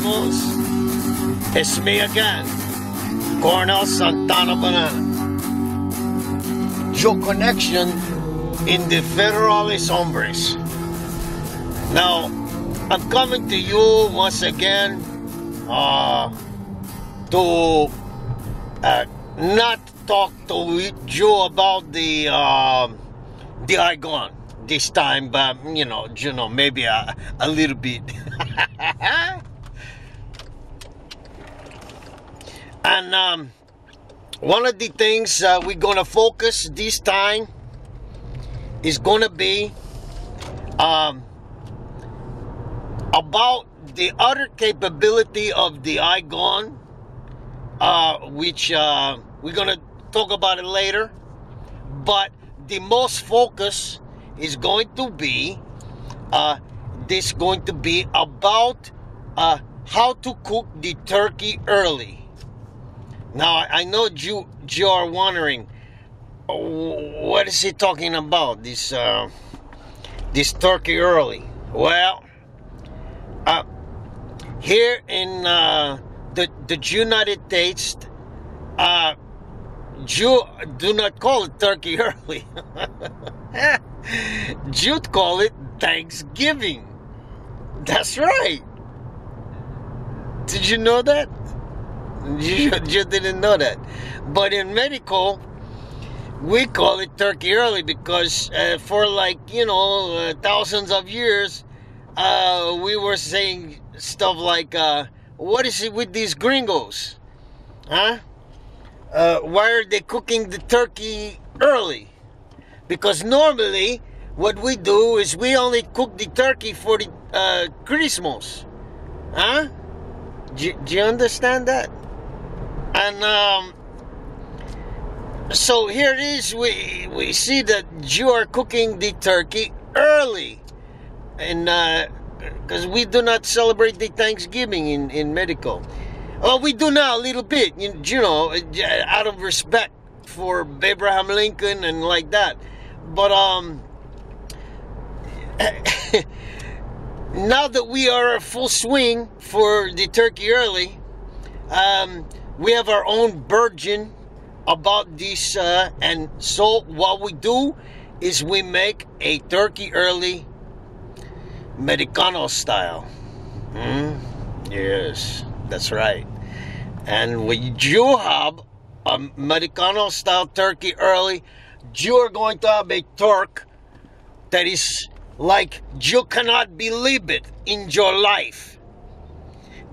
amigos. It's me again, Colonel Santana Bannana. Your connection in the Federales Hombres. Now, I'm coming to you once again to not talk to you about the Igon this time, but you know, maybe a little bit. And one of the things we're gonna focus this time is gonna be about the other capability of the Igon, which we're gonna talk about it later. But the most focus is going to be about how to cook the turkey early. Now, I know you are wondering, what is he talking about, this turkey early? Well, here in the United States, you do not call it turkey early. You'd call it Thanksgiving. That's right. Did you know that? You didn't know that. But in medical, we call it turkey early because for thousands of years, we were saying stuff like, what is it with these gringos? Huh? Why are they cooking the turkey early? Because normally what we do is we only cook the turkey for the Christmas. Huh? Do you understand that? And so here it is, we see that you are cooking the turkey early. And because we do not celebrate the Thanksgiving in medical. Well, we do now a little bit, out of respect for Abraham Lincoln and like that. But now that we are in full swing for the turkey early, we have our own virgin about this, and so what we do is we make a turkey early Americano style. Yes, that's right. And when you have a Americano style turkey early, you are going to have a turkey that is like you cannot believe it in your life.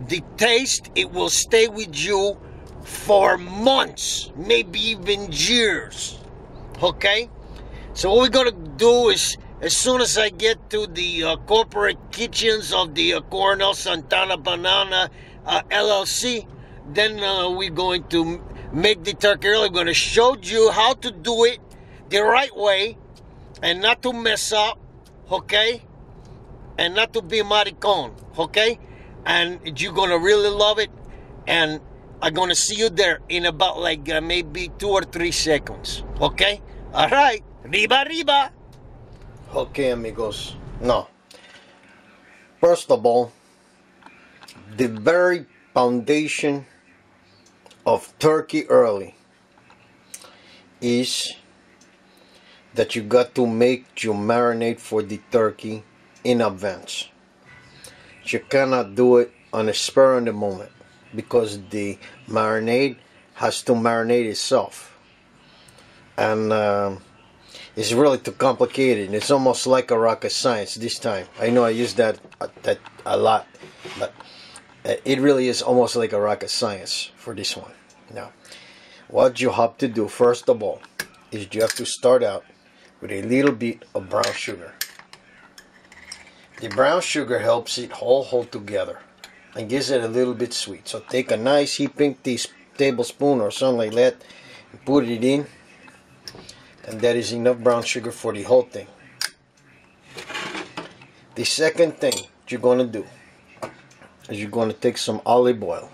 The taste, it will stay with you for months, maybe even years. Okay? So what we're going to do is, as soon as I get to the corporate kitchens of the Colonel Santana Bannana LLC, then we're going to make the turkey early. We're going to show you how to do it the right way and not to mess up, okay? And not to be maricon, okay? And you're going to really love it. And I'm going to see you there in about maybe 2 or 3 seconds, okay? All right. Riba, riba. Okay, amigos. No. First of all, the very foundation of turkey early is that you got to make your marinade for the turkey in advance. You cannot do it on a spur of the moment because the marinade has to marinate itself. And it's really too complicated. It's almost like a rocket science this time. I know I use that a lot, but it really is almost like a rocket science for this one. Now, what you have to do first of all is you have to start out with a little bit of brown sugar. The brown sugar helps it all hold together and gives it a little bit sweet. So take a nice heaping tablespoon or something like that and put it in. And that is enough brown sugar for the whole thing. The second thing you're going to do is you're going to take some olive oil.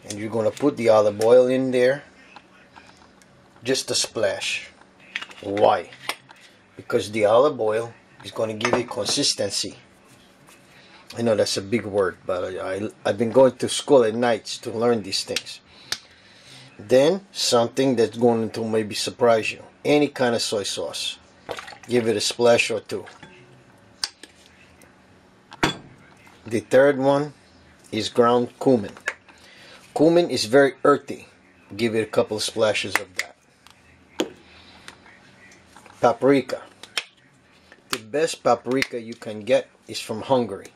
And you're going to put the olive oil in there. Just a splash. Why? Because the olive oil is going to give it consistency. I know that's a big word, but I've been going to school at nights to learn these things. Then, something that's going to maybe surprise you. Any kind of soy sauce. Give it a splash or two. The third one is ground cumin. Cumin is very earthy. Give it a couple of splashes of that. Paprika. The best paprika you can get is from Hungary.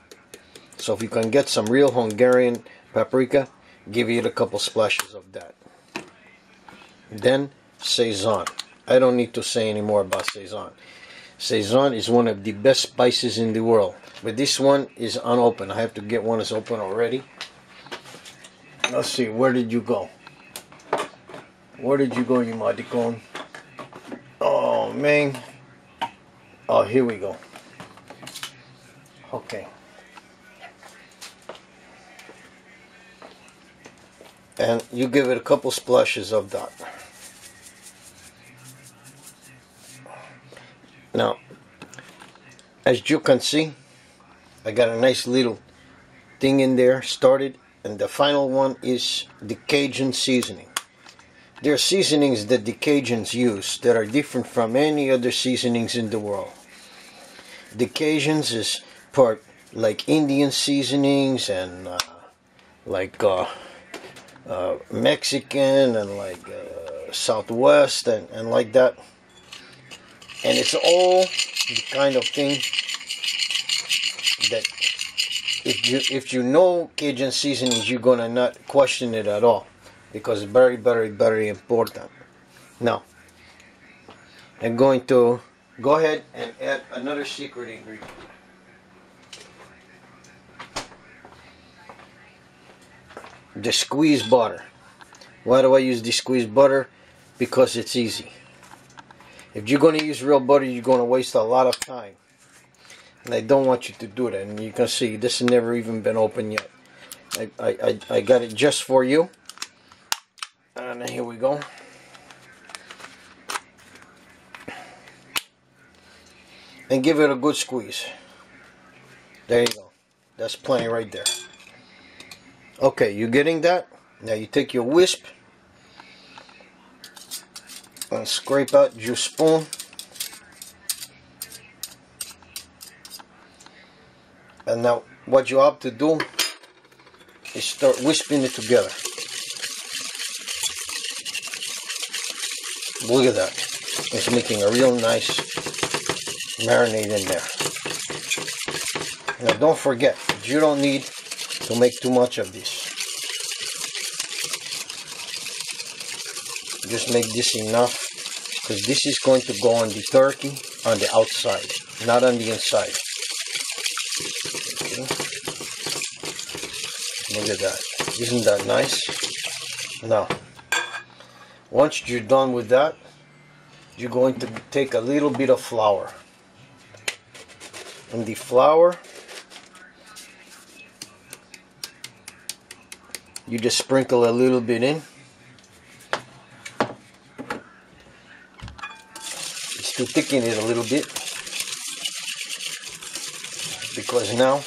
So if you can get some real Hungarian paprika, give it a couple splashes of that. Then Sazon. I don't need to say any more about Sazon. Sazon is one of the best spices in the world. But this one is unopened. I have to get one that's open already. Let's see, where did you go? Where did you go, you maricón? Oh, man. Oh, here we go. Okay. And you give it a couple splashes of that. Now, as you can see, I got a nice little thing in there started, and the final one is the Cajun seasoning. There are seasonings that the Cajuns use that are different from any other seasonings in the world. The Cajuns is part like Indian seasonings and Mexican and like Southwest and like that. And it's all the kind of thing that if you know Cajun seasonings, you're gonna not question it at all, because it's very, very, very important. Now, I'm going to go ahead and add another secret ingredient. The squeezed butter. Why do I use the squeezed butter? Because it's easy. If you're going to use real butter, you're going to waste a lot of time. And I don't want you to do that. And you can see this has never even been opened yet. I got it just for you. And here we go. And give it a good squeeze. There you go. That's plenty right there. Okay, you getting that? Now you take your wisp and scrape out your spoon. And now what you have to do is start wisping it together. Look at that. It's making a real nice marinade in there. Now don't forget, you don't need to make too much of this. Just make this enough, because this is going to go on the turkey on the outside, not on the inside. Okay. Look at that. Isn't that nice? Now, once you're done with that, you're going to take a little bit of flour. And the flour, you just sprinkle a little bit in. Just to thicken it a little bit, because now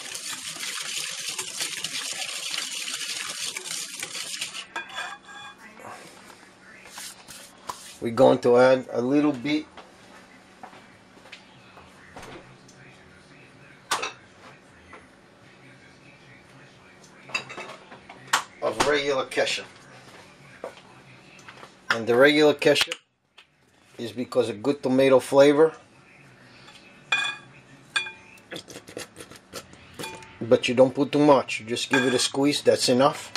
we're going to add a little bit of regular ketchup. And the regular ketchup is because of good tomato flavor. But you don't put too much. You just give it a squeeze. That's enough.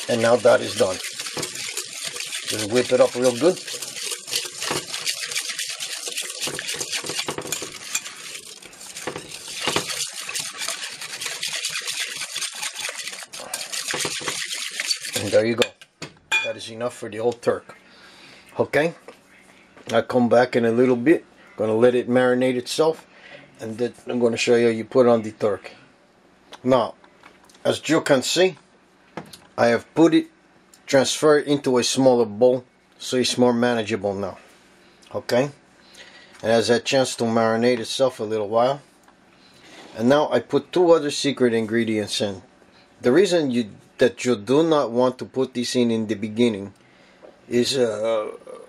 And now that is done. Just whip it up real good. And there you go. That is enough for the old turk. Okay? I'll come back in a little bit. Gonna let it marinate itself. And then I'm gonna show you how you put on the turkey. Now, as you can see, I have put it transfer it into a smaller bowl so it's more manageable now. Okay, it has that chance to marinate itself a little while. And now I put 2 other secret ingredients in. The reason that you do not want to put this in the beginning is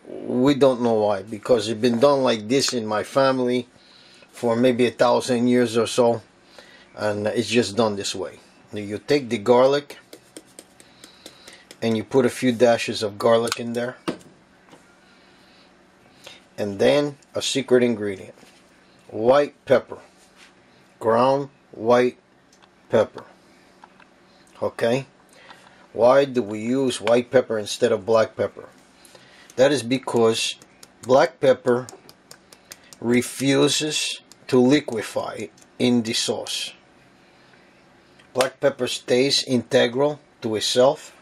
we don't know why, because it's been done like this in my family for maybe 1,000 years or so, and it's just done this way. Now you take the garlic and you put a few dashes of garlic in there, and then a secret ingredient, white pepper, ground white pepper. Okay, why do we use white pepper instead of black pepper? That is because black pepper refuses to liquefy in the sauce. Black pepper stays integral to itself,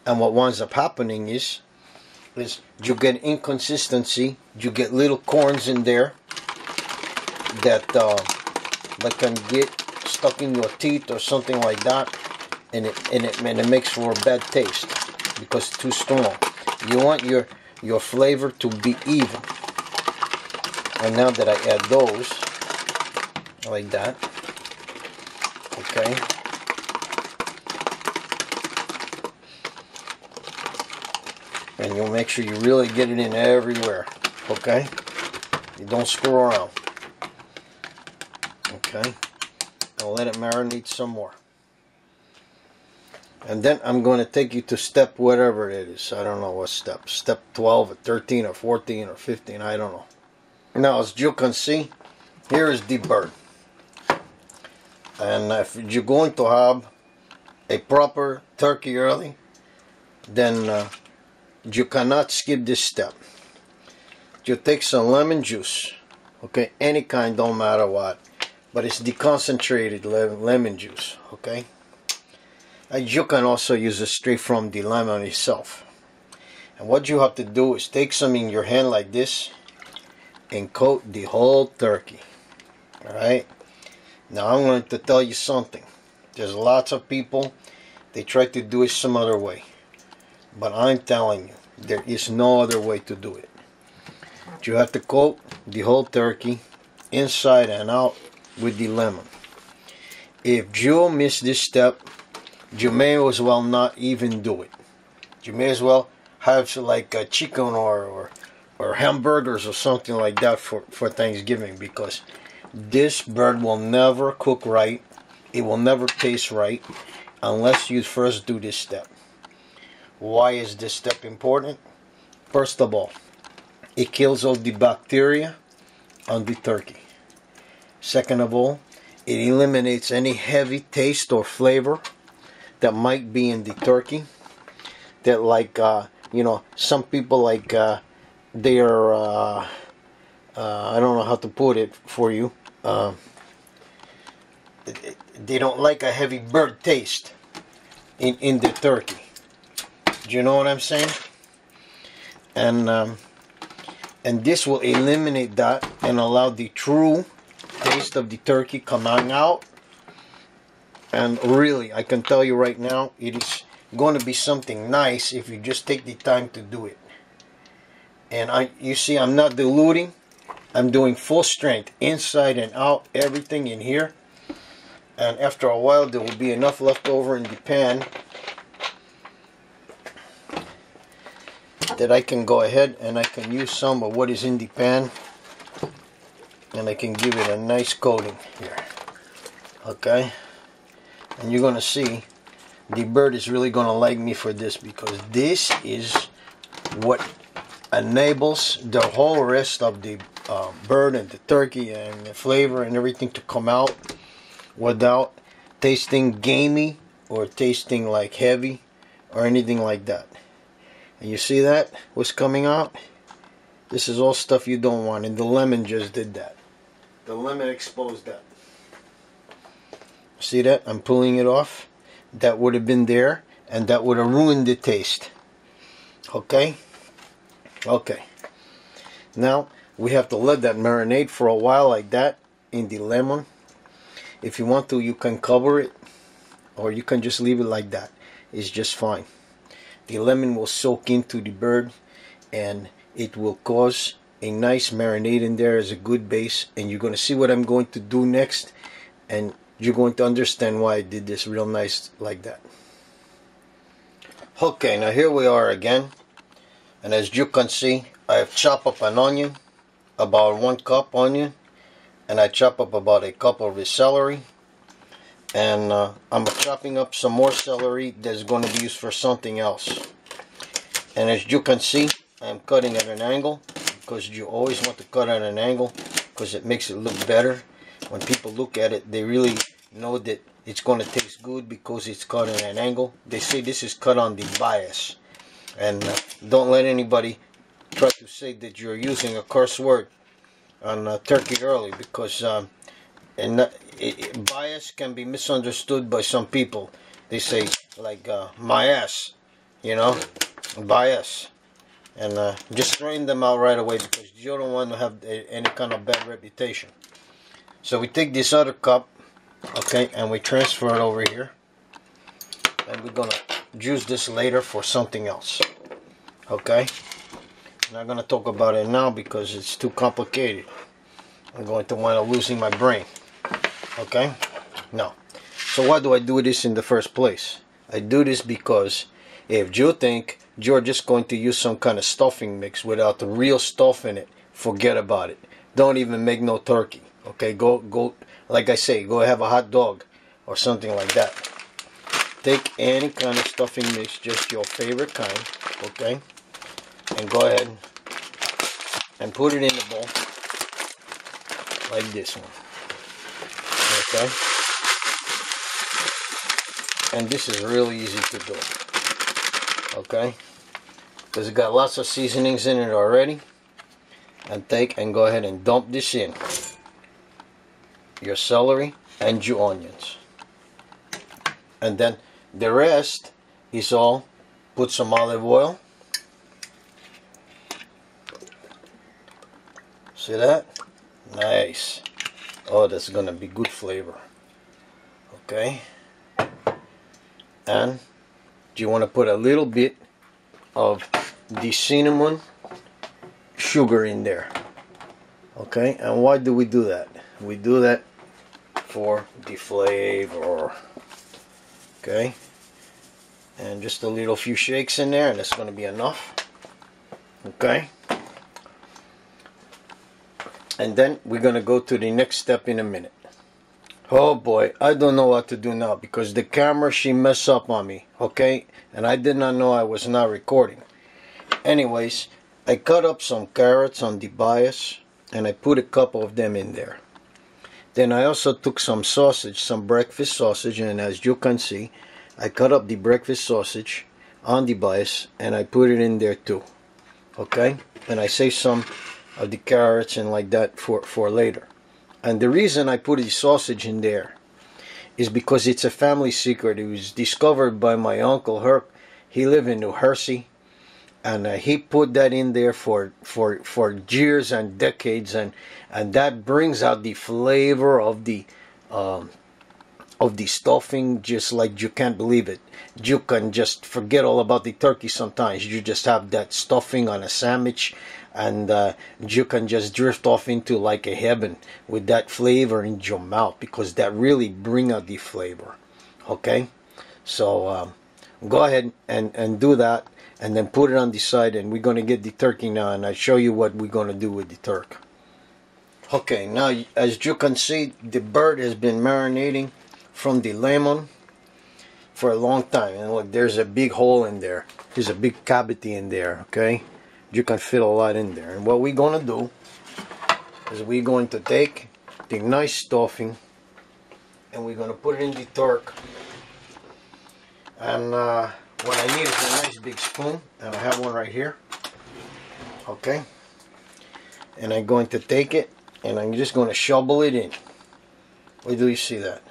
and what winds up happening is you get inconsistency, you get little corns in there that can get stuck in your teeth or something like that, and it makes for a bad taste because it's too strong. You want your flavor to be even. And now that I add those like that, okay, and you'll make sure you really get it in everywhere, okay, you don't screw around. Okay, I'll let it marinate some more. And then I'm going to take you to step whatever it is. I don't know what step. Step 12 or 13 or 14 or 15. I don't know. Now, as you can see, here is the bird. And if you're going to have a proper turkey early, then you cannot skip this step. You take some lemon juice. Okay, any kind, don't matter what. But it's deconcentrated lemon juice, okay? And you can also use it straight from the lemon itself. And what you have to do is take some in your hand like this and coat the whole turkey. Alright? Now I'm going to tell you something. There's lots of people, they try to do it some other way. But I'm telling you, there is no other way to do it. You have to coat the whole turkey inside and out with the lemon. If you miss this step, you may as well not even do it. You may as well have like a chicken or hamburgers or something like that for Thanksgiving, because this bird will never cook right. It will never taste right unless you first do this step. Why is this step important? First of all, it kills all the bacteria on the turkey. Second of all, it eliminates any heavy taste or flavor that might be in the turkey. That, like, you know, some people, like, they are, I don't know how to put it for you. They don't like a heavy bird taste in the turkey. Do you know what I'm saying? And this will eliminate that and allow the true taste of the turkey coming out. And really, I can tell you right now, it is going to be something nice if you just take the time to do it. And you see, I'm not diluting. I'm doing full strength, inside and out, everything in here. And after a while, there will be enough left over in the pan that I can go ahead and I can use some of what is in the pan, and I can give it a nice coating here. Okay, and you're gonna see the bird is really gonna like me for this, because this is what enables the whole rest of the bird and the turkey and the flavor and everything to come out without tasting gamey or tasting like heavy or anything like that. And you see that? What's coming out? This is all stuff you don't want, and the lemon just did that. The lemon exposed that. See that? I'm pulling it off. That would have been there, and that would have ruined the taste. Okay? Okay. Now, we have to let that marinate for a while like that in the lemon. If you want to, you can cover it, or you can just leave it like that. It's just fine. the lemon will soak into the bird, and it will cause a nice marinade in there as a good base. And you're going to see what I'm going to do next, and you're going to understand why I did this real nice like that. Okay, now here we are again, and as you can see, I have chopped up an onion, about 1 cup onion, and I chop up about a cup of the celery, and I'm chopping up some more celery that's going to be used for something else. And as you can see, I'm cutting at an angle, because you always want to cut at an angle because it makes it look better. When people look at it, they really know that it's going to taste good because it's cut at an angle. They say this is cut on the bias. And don't let anybody try to say that you're using a curse word on turkey early, because bias can be misunderstood by some people. They say like my ass, you know, bias. And just throwing them out right away, because you don't want to have any kind of bad reputation. So we take this other cup, okay, and we transfer it over here, and we're gonna use this later for something else. Okay, I'm not gonna talk about it now because it's too complicated. I'm going to wind up losing my brain. Okay, now, so why do I do this in the first place? I do this because if you think you're just going to use some kind of stuffing mix without the real stuff in it, forget about it. Don't even make no turkey. Okay, go like I say, go have a hot dog or something like that. Take any kind of stuffing mix, just your favorite kind, okay, and go ahead and put it in the bowl like this one. Okay, and this is really easy to do. Okay, because it got lots of seasonings in it already. And take and go ahead and dump this in your celery and your onions, and then the rest is all put some olive oil. See that? Nice. Oh, that's gonna be good flavor. Okay, and you want to put a little bit of the cinnamon sugar in there. Okay, and why do we do that? We do that for the flavor. Okay, and just a little few shakes in there, and that's going to be enough. Okay, and then we're going to go to the next step in a minute. Oh boy, I don't know what to do now because the camera, she messed up on me. Okay, and I did not know I was not recording. Anyways, I cut up some carrots on the bias, and I put a couple of them in there. Then I also took some sausage, some breakfast sausage, and as you can see, I cut up the breakfast sausage on the bias, and I put it in there too. Okay, and I saved some of the carrots and like that for later. And the reason I put the sausage in there is because it's a family secret. It was discovered by my uncle Herc. He lived in New Jersey. And he put that in there for years and decades, and that brings out the flavor of the stuffing, just like you can't believe it. You can just forget all about the turkey sometimes. You just have that stuffing on a sandwich, and you can just drift off into like a heaven with that flavor in your mouth, because that really bring out the flavor. Okay, so go ahead and do that. And then put it on the side, and we're going to get the turkey now, and I'll show you what we're going to do with the turkey. Okay, now as you can see, the bird has been marinating from the lemon for a long time. And look, there's a big hole in there. There's a big cavity in there, okay? You can fit a lot in there. And what we're going to do is we're going to take the nice stuffing, and we're going to put it in the turkey. And what I need is a nice big spoon, and I have one right here. Okay, and I'm going to take it, and I'm just going to shovel it in. Where do you see that?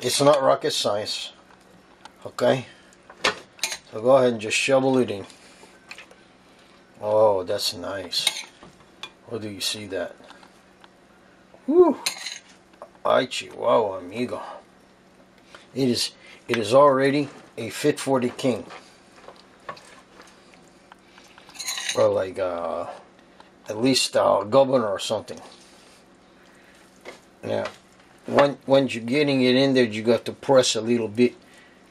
It's not rocket science. Okay, so go ahead and just shovel it in. Oh, that's nice. Where do you see that? Woo! Ay, Chihuahua, amigo. It is already a fit for the king. or like at least governor or something. Now, when you're getting it in there, you got to press a little bit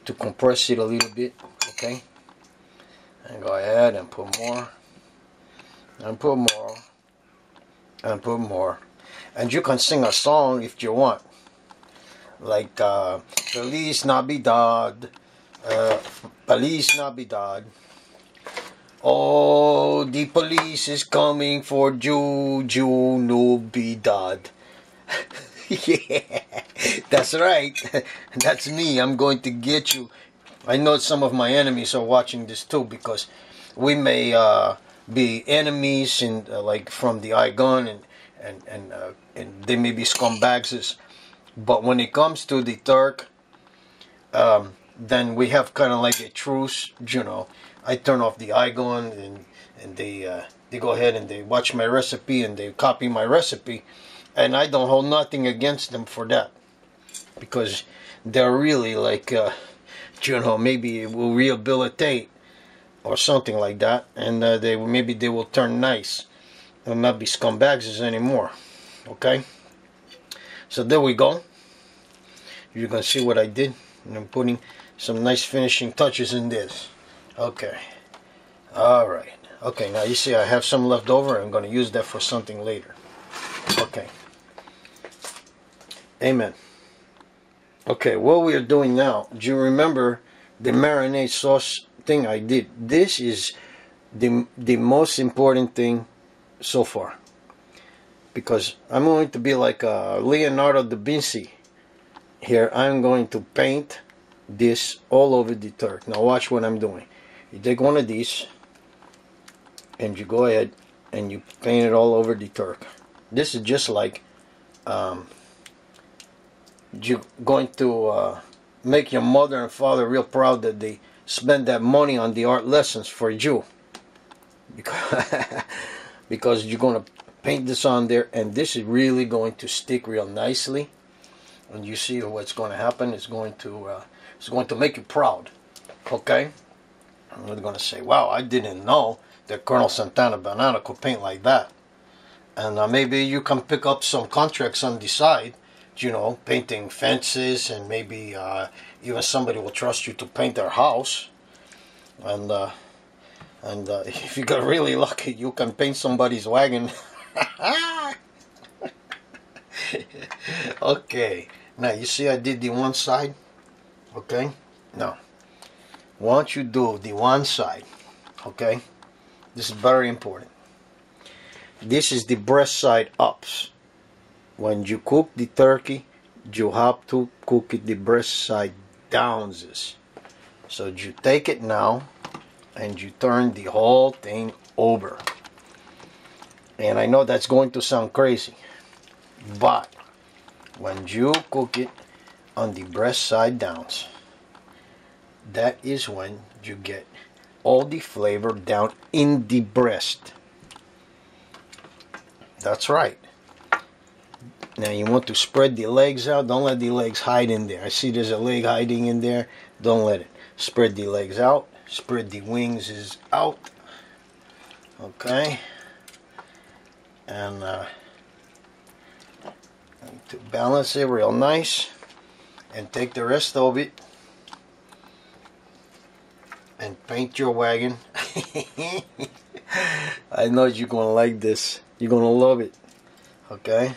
to compress it a little bit, okay? And go ahead and put more, and put more, and put more. And you can sing a song if you want, like Feliz Navidad, Feliz Navidad. Oh, the police is coming for Juju Nubidad. Yeah, that's right. That's me. I'm going to get you. I know some of my enemies are watching this too, because we may be enemies in like from the eye gun, and they may be scumbags. But when it comes to the Turk, then we have kind of like a truce. You know, I turn off the eye gun, and they go ahead and they watch my recipe and they copy my recipe. And I don't hold nothing against them for that, because they're really like, you know, maybe it will rehabilitate or something like that, and maybe they will turn nice and not be scumbags anymore. Okay, so there we go. You can see what I did, and I'm putting some nice finishing touches in this. Okay, all right. Okay, now you see I have some left over. I'm going to use that for something later. Okay. Amen. Okay, what we are doing now, do you remember the marinade sauce thing I did? This is the most important thing so far, because I'm going to be like Leonardo da Vinci here. I'm going to paint this all over the Turk. Now watch what I'm doing. You take one of these and you go ahead and you paint it all over the Turk. This is just like you're going to make your mother and father real proud that they spend that money on the art lessons for you, because you're going to paint this on there, and this is really going to stick real nicely. And you see what's going to happen. It's going to make you proud. Okay, and you're going to say, wow, I didn't know that Colonel Santana Bannana could paint like that. And maybe you can pick up some contracts on the side, you know, painting fences, and maybe even somebody will trust you to paint their house. And if you got really lucky, you can paint somebody's wagon. Okay, now you see I did the one side. Okay, now once you do the one side, okay, this is very important. This is the breast side ups. When you cook the turkey, you have to cook it the breast side downs. So you take it now and you turn the whole thing over. And I know that's going to sound crazy, but when you cook it on the breast side downs, that is when you get all the flavor down in the breast. That's right. Now you want to spread the legs out. Don't let the legs hide in there. I see there's a leg hiding in there. Don't let it. Spread the legs out. Spread the wings is out. Okay. And to balance it real nice, and take the rest of it and paint your wagon. I know you're gonna like this. You're gonna love it. Okay,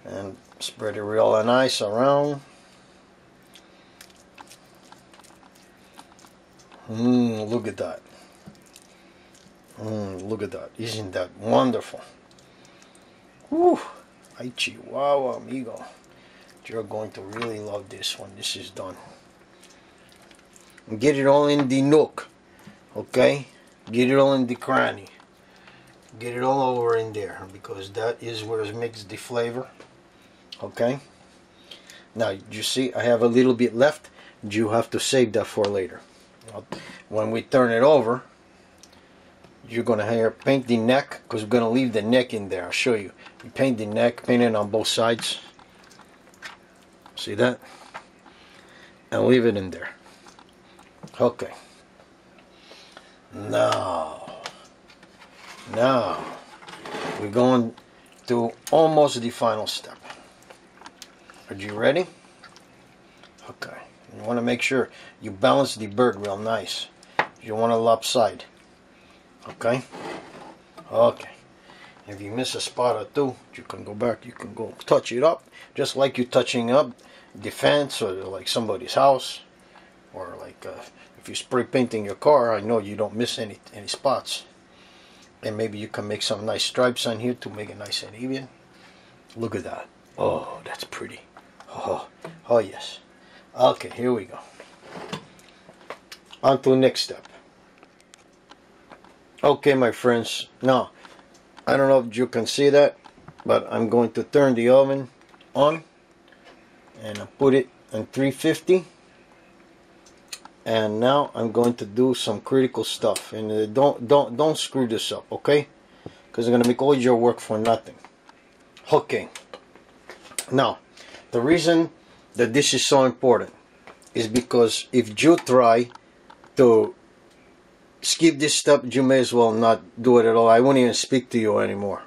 and spread it real nice around. Look at that. Look at that. Isn't that wonderful? Whew. Ay, Chihuahua, amigo. You're going to really love this when this is done. And get it all in the nook. Okay? Get it all in the cranny. Get it all over in there, because that is where it makes the flavor. Okay? Now, you see, I have a little bit left. You have to save that for later. When we turn it over, you're going to paint the neck, because we're going to leave the neck in there. I'll show you. You paint the neck, paint it on both sides. See that? And leave it in there. Okay. Now, Now, we're going to almost the final step. Are you ready? Okay. You want to make sure you balance the bird real nice. You want to lopside. Okay? Okay. If you miss a spot or two, you can go back. You can go touch it up. Just like you're touching up the fence or like somebody's house. Or like if you're spray painting your car, I know you don't miss any spots. And maybe you can make some nice stripes on here to make it nice and even. Look at that. Oh, that's pretty. Oh, oh yes. Okay, here we go. On to the next step. Okay, my friends. Now, I don't know if you can see that, but I'm going to turn the oven on. And I put it on 350. And now I'm going to do some critical stuff, and don't screw this up, okay? Because I'm going to make all your work for nothing. Okay. Now, the reason that this is so important is because if you try to skip this step, you may as well not do it at all. I won't even speak to you anymore.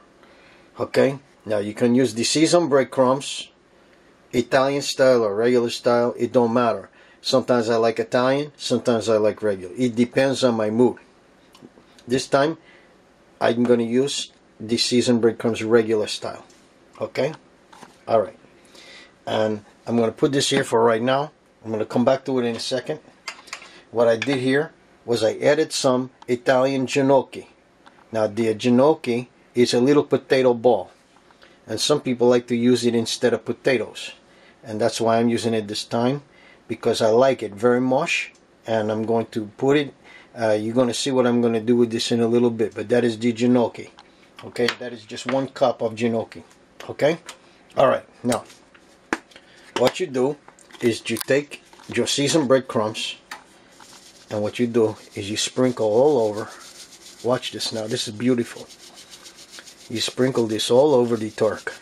Okay? Now you can use the seasoned breadcrumbs, Italian style or regular style, it don't matter. Sometimes I like Italian, sometimes I like regular. It depends on my mood. This time, I'm going to use the seasoned breadcrumbs regular style. Okay? Alright. And I'm going to put this here for right now. I'm going to come back to it in a second. What I did here was I added some Italian gnocchi. Now, the gnocchi is a little potato ball. And some people like to use it instead of potatoes. And that's why I'm using it this time. Because I like it very much, and I'm going to put it, you're going to see what I'm going to do with this in a little bit, but that is the gnocchi, okay? That is just 1 cup of gnocchi, okay? Alright, now, what you do is you take your seasoned breadcrumbs, and what you do is you sprinkle all over. Watch this now, this is beautiful. You sprinkle this all over the turk,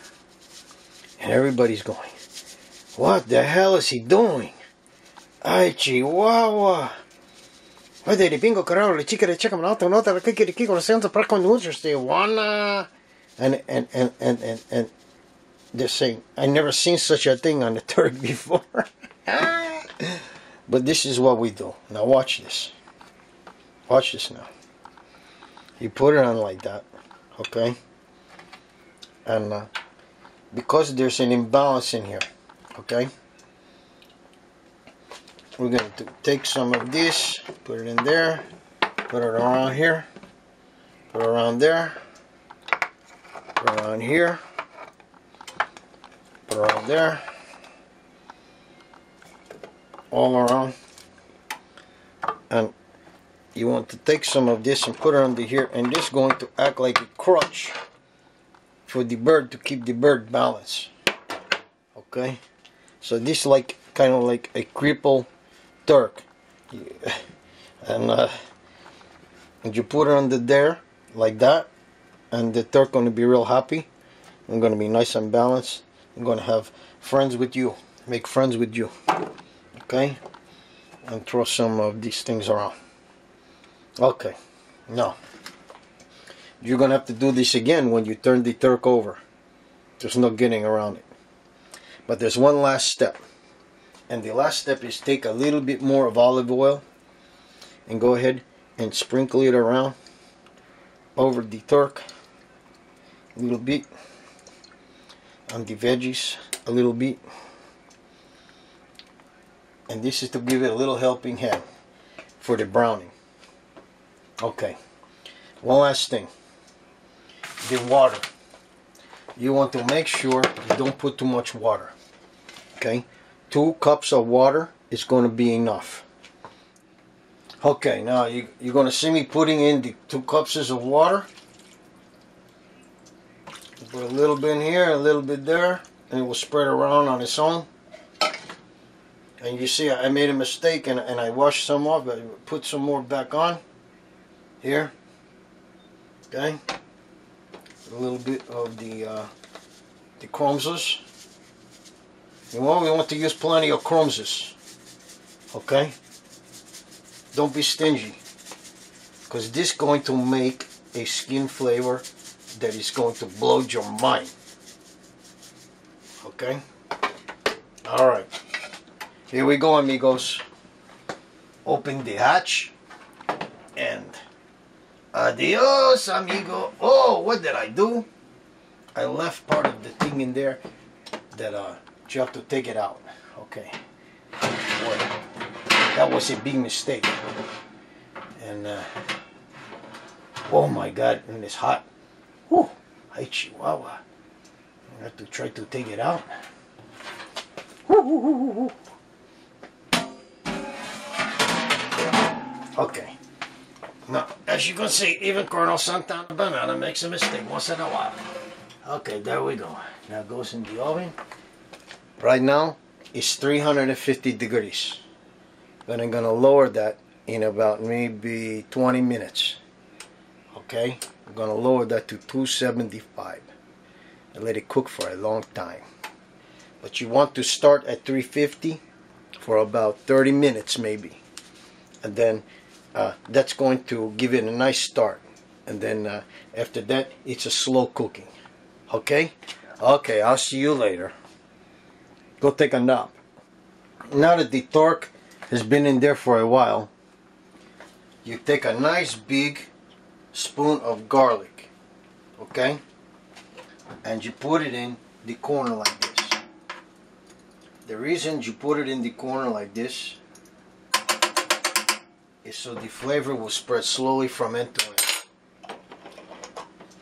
and everybody's going, what the hell is he doing? Ay, Chihuahua. Oye, de pingo carajo, le chica de checa manota, nota, la kiki de kiko, la senza pra conduce, stay wanna. And they're saying, I never seen such a thing on the turk before. But this is what we do. Now watch this. Watch this now. You put it on like that, okay? And because there's an imbalance in here, okay? We're going to take some of this, put it in there, put it around here, put it around there, put it around here, put it around there, all around. And you want to take some of this and put it under here, and this is going to act like a crutch for the bird to keep the bird balanced. Okay? So this is like kind of like a cripple turk, and you put it under there like that, and the turk going to be real happy. I'm going to be nice and balanced. I'm going to have friends with you, make friends with you, okay, and throw some of these things around. Okay, now you're going to have to do this again when you turn the turk over. There's no getting around it. But there's one last step. And the last step is take a little bit more of olive oil and go ahead and sprinkle it around over the turk a little bit, on the veggies a little bit, and this is to give it a little helping hand for the browning. Okay, one last thing, the water. You want to make sure you don't put too much water, okay? 2 cups of water is going to be enough. Okay, now you're going to see me putting in the 2 cups of water. Put a little bit in here, a little bit there, and it will spread around on its own. And you see I made a mistake and I washed some off, but I put some more back on here. Okay, a little bit of the crumbs. We want to use plenty of crumbs. Okay, don't be stingy, because this is going to make a skin flavor that is going to blow your mind. Okay? Alright. Here we go, amigos. Open the hatch. And adios, amigo. Oh, what did I do? I left part of the thing in there that you have to take it out. Okay. Boy, that was a big mistake. And oh my God, and it's hot. Whew, hi Chihuahua. I have to try to take it out. Okay. Now, as you can see, even Colonel Santana Bannana makes a mistake once in a while. Okay, there we go. Now it goes in the oven. Right now, it's 350 degrees. But I'm gonna lower that in about maybe 20 minutes. Okay? I'm gonna lower that to 275 and let it cook for a long time. But you want to start at 350 for about 30 minutes maybe. And then that's going to give it a nice start. And then after that, it's a slow cooking. Okay? Okay, I'll see you later. Go take a nap. Now that the torque has been in there for a while, you take a nice big spoon of garlic. Okay? And you put it in the corner like this. The reason you put it in the corner like this is so the flavor will spread slowly from end to end.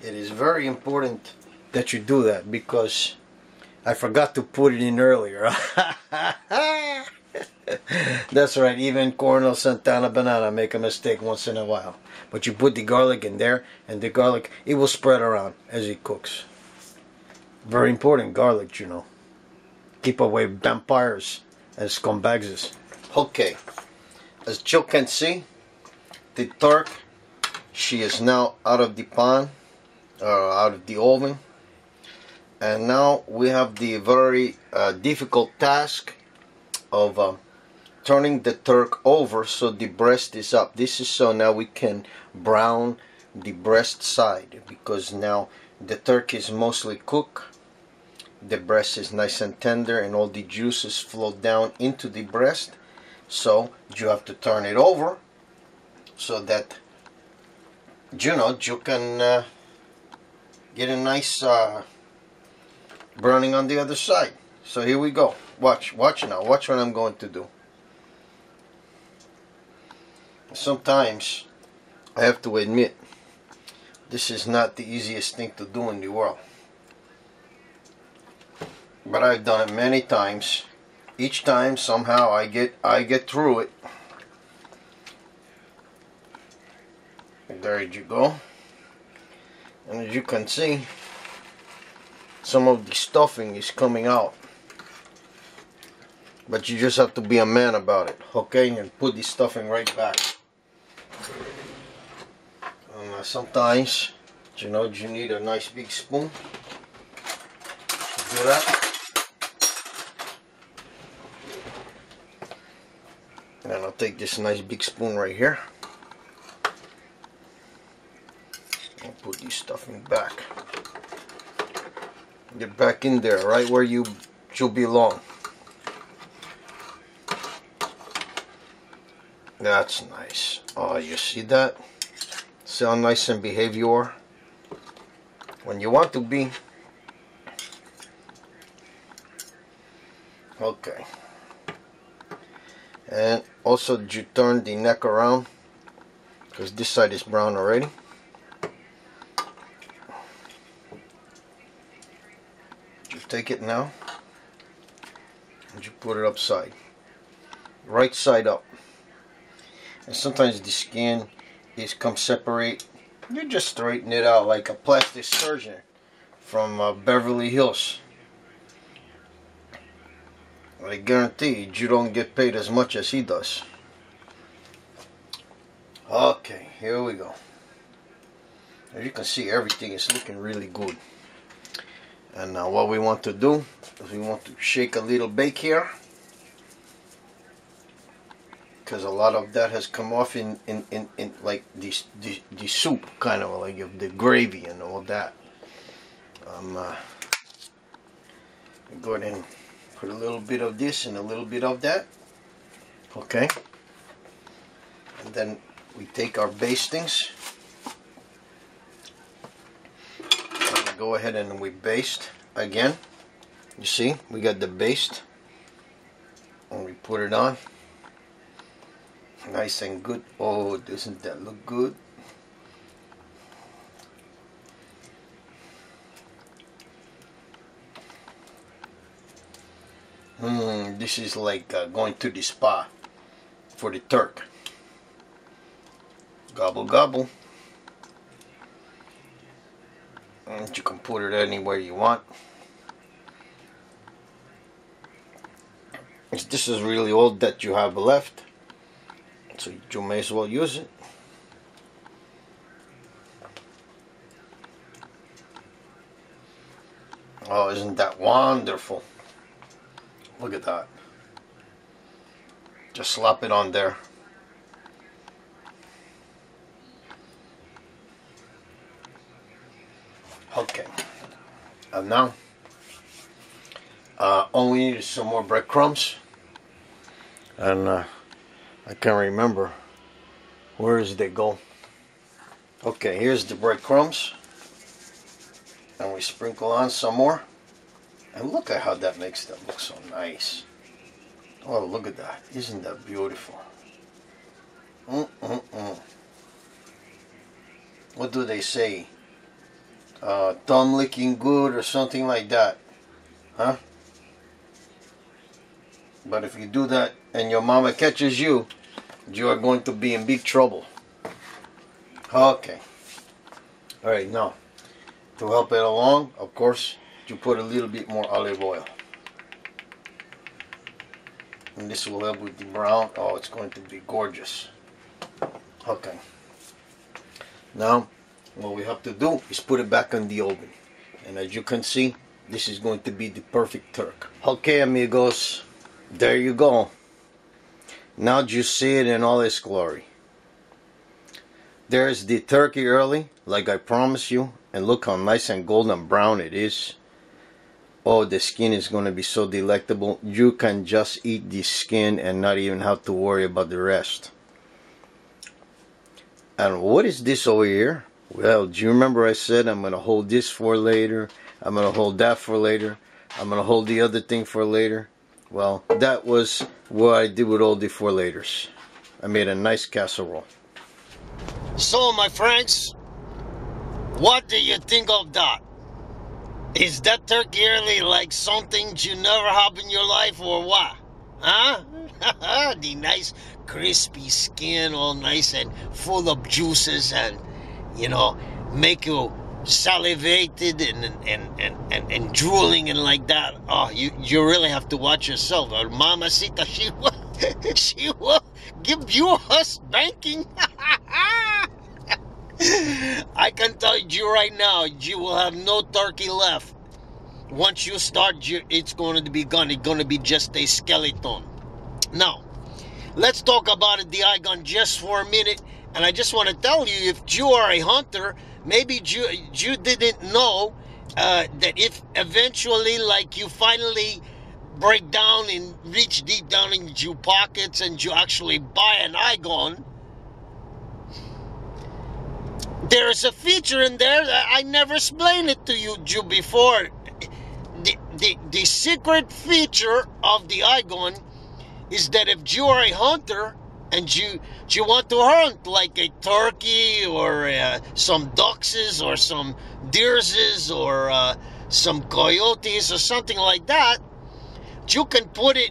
It is very important that you do that because I forgot to put it in earlier. That's right, even Colonel Santana Bannana make a mistake once in a while. But you put the garlic in there, and the garlic, it will spread around as it cooks. Very important, garlic, you know. Keep away vampires and scumbags. Okay, as you can see, the torque, she is now out of the pan, out of the oven. And now we have the very difficult task of turning the turkey over so the breast is up. This is so now we can brown the breast side, because now the turkey is mostly cooked. The breast is nice and tender and all the juices flow down into the breast. So you have to turn it over so that you know you can get a nice browning on the other side. So here we go. Watch now. Watch what I'm going to do. Sometimes I have to admit this is not the easiest thing to do in the world. But I've done it many times. Each time somehow I get through it. There you go. And as you can see, some of the stuffing is coming out. But you just have to be a man about it, okay? And put the stuffing right back. And sometimes, you know, you need a nice big spoon to do that. And I'll take this nice big spoon right here and put the stuffing back. Get back in there, right where you belong. That's nice. Oh, you see that? See how nice and behave you are? When you want to be. Okay. And also you turn the neck around, because this side is brown already. You take it now and you put it upside, right side up. And sometimes the skin is come separate. You just straighten it out like a plastic surgeon from Beverly Hills. I guarantee you don't get paid as much as he does. Okay, here we go. As you can see, everything is looking really good. And now what we want to do is we want to shake a little bake here. because a lot of that has come off in like the soup, kind of like the gravy and all that. Go ahead and put a little bit of this and a little bit of that. Okay, and then we take our bastings. Go ahead and we baste again. You see, we got the baste, and we put it on. Nice and good. Oh, doesn't that look good? This is like going to the spa for the Turk. Gobble gobble. And you can put it anywhere you want. This is really all that you have left, so you may as well use it. Oh, isn't that wonderful? Look at that. Just slap it on there. Okay. And now, all we need is some more breadcrumbs. And I can't remember. Where does they go? Okay, here's the breadcrumbs. And we sprinkle on some more. And look at how that makes that look so nice. Oh, look at that. Isn't that beautiful? What do they say? Thumb licking good or something like that. Huh? But if you do that and your mama catches you, you are going to be in big trouble. Okay. Alright, now, to help it along, of course, you put a little bit more olive oil. And this will help with the brown. Oh, it's going to be gorgeous. Okay. Now, what we have to do is put it back in the oven. And as you can see, this is going to be the perfect Turk. Okay, amigos. There you go. Now you see it in all its glory. There's the turkey early, like I promised you. And look how nice and golden brown it is. Oh, the skin is going to be so delectable. You can just eat the skin and not even have to worry about the rest. And what is this over here? Well, do you remember I said I'm going to hold this for later? I'm going to hold that for later. I'm going to hold the other thing for later. Well, that was what I did with all the for laters. I made a nice casserole. So, my friends, what do you think of that? Is that turkey really like something you never have in your life or what? Huh? The nice crispy skin, all nice and full of juices and, you know, make you salivated and drooling and like that. Oh, you really have to watch yourself. Or Mamacita, she will give you a spanking. I can tell you right now, you will have no turkey left. Once you start, it's going to be gone. It's going to be just a skeleton. Now, let's talk about it, the eye gun, just for a minute. And I just want to tell you, if you are a hunter, maybe you didn't know that if eventually, like, you finally break down and reach deep down in your pockets and you actually buy an eye gun, there is a feature in there that I never explained it to you before. The secret feature of the eye gun is that if you are a hunter and you want to hunt like a turkey or some ducks or some deers or some coyotes or something like that, you can put it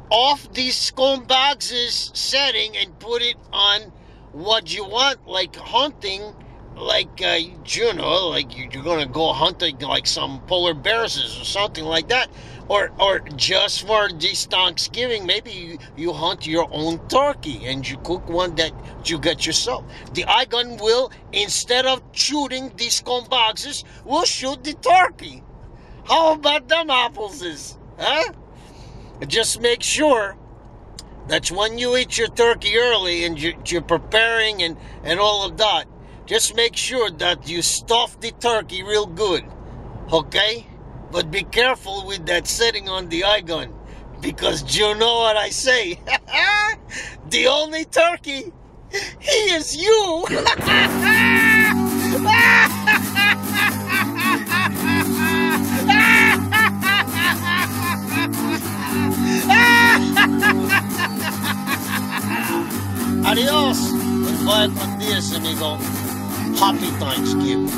off the scumbags setting and put it on what you want, like hunting, like you know, like you're gonna go hunting like some polar bears or something like that, or just for this Thanksgiving, maybe you hunt your own turkey and you cook one that you get yourself. The eye gun will, instead of shooting these scumbags, will shoot the turkey. How about them apples? Huh? Just make sure That's when you eat your turkey early and you're preparing and all of that. Just make sure that you stuff the turkey real good, okay? But be careful with that setting on the eye gun, because you know what I say. The only turkey, he is you. Adios. And bye con Dios, amigo. Happy Thanksgiving.